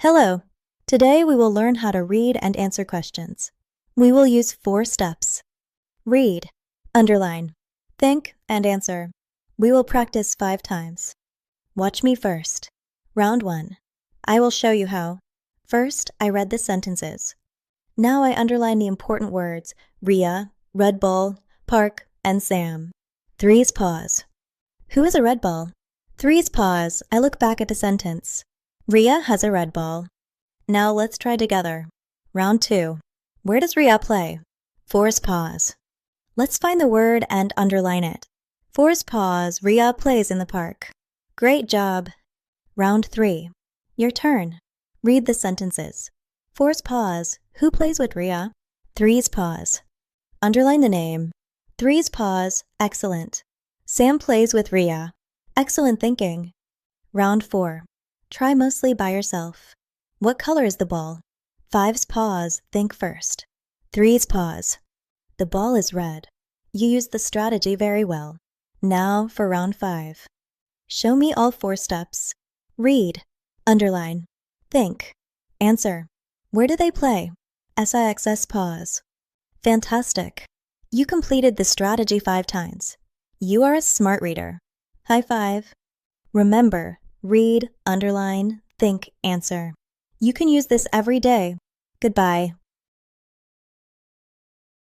Hello. Today we will learn how to read and answer questions. We will use 4 steps. Read, underline, think, and answer. We will practice 5 times. Watch me first. Round 1. I will show you how. First, I read the sentences. Now I underline the important words Ria, Red Bull, Park, and Sam. 3's pause. Who is a red ball? 3's pause. I look back at the sentence. Ria has a red ball. Now let's try together. Round 2. Where does Ria play? 4's pause. Let's find the word and underline it. 4's pause. Ria plays in the park. Great job. Round 3. Your turn. Read the sentences. 4's pause. Who plays with Ria? 3's pause. Underline the name. 3's pause. Excellent. Sam plays with Ria. Excellent thinking. Round 4. Try mostly by yourself. What color is the ball? 5's pause. Think first. 3's pause. The ball is red. You used the strategy very well. Now for round 5. Show me all 4 steps. Read, underline, think, answer. Where do they play? SIXS pause. Fantastic. You completed the strategy 5 times. You are a smart reader. High five. Remember, read, underline, think, answer. You can use this every day. Goodbye.